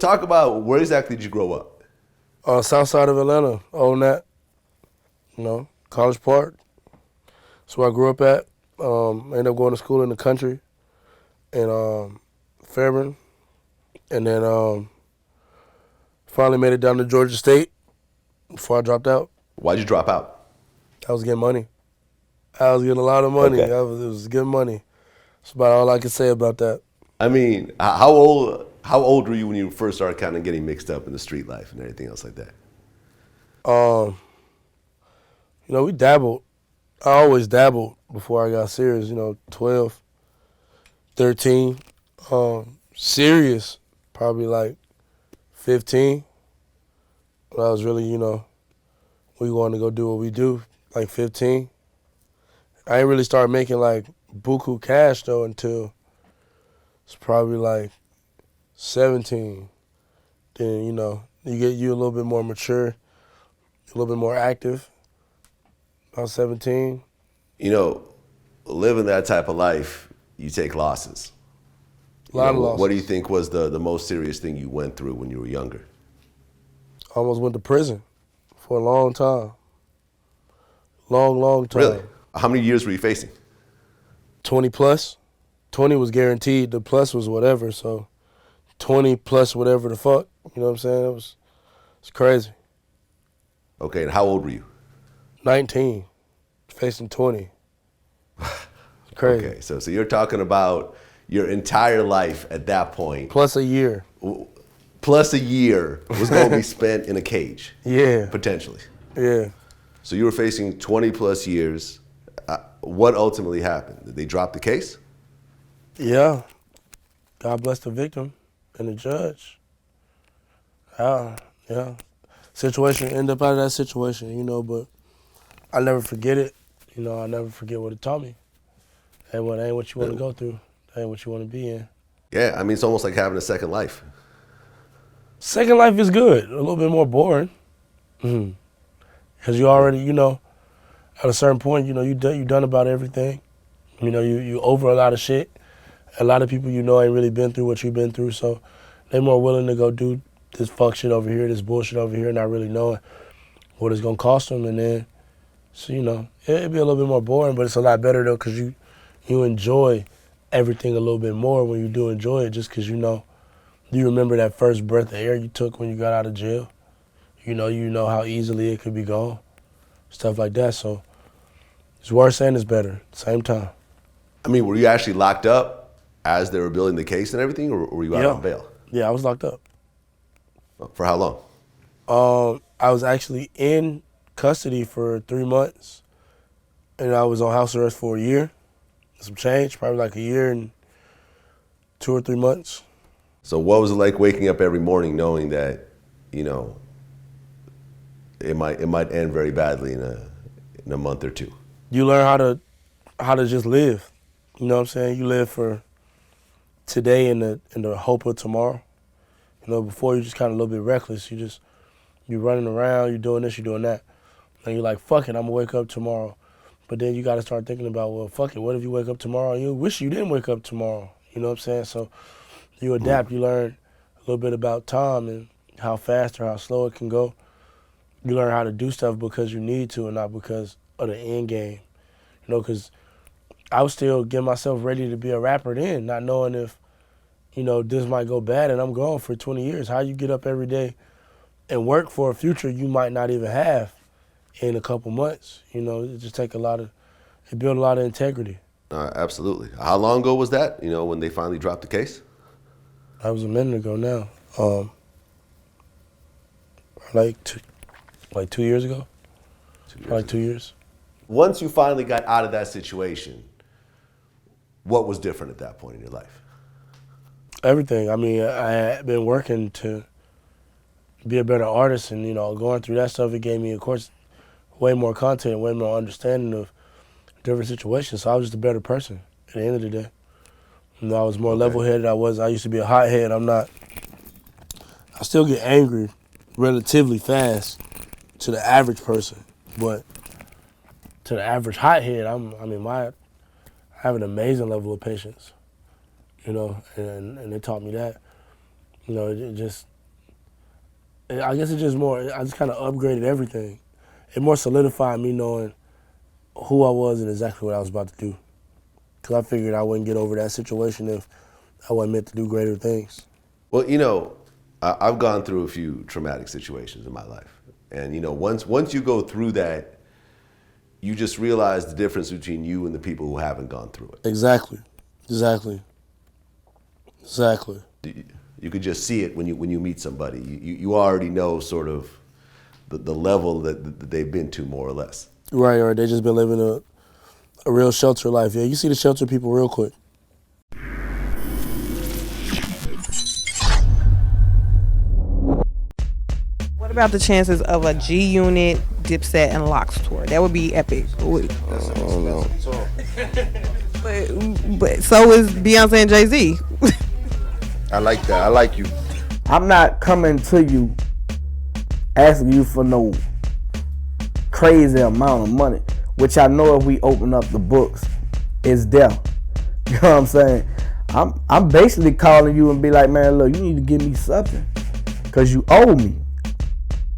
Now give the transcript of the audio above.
talk about where exactly did you grow up? South side of Atlanta, Old Nat, College Park. That's where I grew up at. Ended up going to school in the country in Fairburn. And then finally made it down to Georgia State before I dropped out. Why'd you drop out? I was getting money. I was getting a lot of money. Okay. It was good money. That's about all I can say about that. I mean, how old were you when you first started kind of getting mixed up in the street life and everything else like that? We dabbled. I always dabbled before I got serious, 12, 13. Serious, probably like 15. When I was really, we wanted to go do what we do, like 15. I ain't really started making like buku cash though until it's probably like 17. Then, you a little bit more mature, a little bit more active. About 17. Living that type of life, you take losses. A lot of losses. What do you think was the most serious thing you went through when you were younger? Almost went to prison for a long time. Long time. Really? How many years were you facing? 20 plus. 20 was guaranteed. The plus was whatever. So 20 plus whatever the fuck. You know what I'm saying? It's crazy. Okay, and how old were you? 19. Facing 20. It's crazy. Okay, so you're talking about your entire life at that point. Plus a year. Plus a year was going to be spent in a cage. Yeah. Potentially. Yeah. So you were facing 20 plus years. What ultimately happened? Did they drop the case? Yeah. God bless the victim and the judge. Yeah. Situation, end up out of that situation, but I'll never forget it. I'll never forget what it taught me. That ain't what you want to go through. That ain't what you want to be in. Yeah, I mean, it's almost like having a second life. Second life is good. A little bit more boring. Because you already, at a certain point, you done about everything. You over a lot of shit. A lot of people ain't really been through what you've been through, so they're more willing to go do this fuck shit over here, this bullshit over here, not really knowing what it's going to cost them. And then, so, it'd be a little bit more boring, but it's a lot better, though, because you enjoy everything a little bit more when you do enjoy it, just because you remember that first breath of air you took when you got out of jail. You know how easily it could be gone, stuff like that. So it's worse and it's better at the same time. I mean, were you actually locked up as they were building the case and everything, or were you out on bail? Yeah, I was locked up. For how long? I was actually in custody for 3 months, and I was on house arrest for a year. Some change, probably like a year and 2 or 3 months. So what was it like waking up every morning knowing that, it might end very badly in a month or two? You learn how to just live. You know what I'm saying? You live for today and the hope of tomorrow. Before you're just kind of a little bit reckless. You running around, you're doing this, you're doing that. And you're like, fuck it, I'm gonna wake up tomorrow. But then you gotta start thinking about, well, fuck it, what if you wake up tomorrow and you wish you didn't wake up tomorrow? You know what I'm saying? So you adapt, you learn a little bit about time and how fast or how slow it can go. You learn how to do stuff because you need to and not because of the end game. Because I was still getting myself ready to be a rapper then, not knowing if, this might go bad and I'm gone for 20 years. How you get up every day and work for a future you might not even have in a couple months. It just take it build a lot of integrity. Absolutely. How long ago was that, when they finally dropped the case? That was a minute ago now. Like 2 years ago. 2 years Like ago. 2 years. Once you finally got out of that situation, what was different at that point in your life? Everything. I mean, I had been working to be a better artist, and going through that stuff, it gave me, of course, way more content, way more understanding of different situations. So I was just a better person at the end of the day. I was more level-headed. I used to be a hothead. I'm not. I still get angry relatively fast to the average person, but to the average hothead, I have an amazing level of patience. And they taught me that. It just I guess it's just more. I just kind of upgraded everything. It more solidified me knowing who I was and exactly what I was about to do. Because I figured I wouldn't get over that situation if I wasn't meant to do greater things. Well, you know, I've gone through a few traumatic situations in my life, and you know, once you go through that, you just realize the difference between you and the people who haven't gone through it. Exactly. You could just see it when you meet somebody. You already know sort of the level that they've been to, more or less. Right, or they just been living a real shelter life. Yeah, you see the shelter people real quick. What about the chances of a G Unit, Dipset, and Locks tour? That would be epic. I don't know. But so is Beyonce and Jay-Z. I like that. I like you. I'm not coming to you asking you for no crazy amount of money, which I know if we open up the books, it's there. You know what I'm saying? I'm basically calling you and be like, man, look, you need to give me something because you owe me.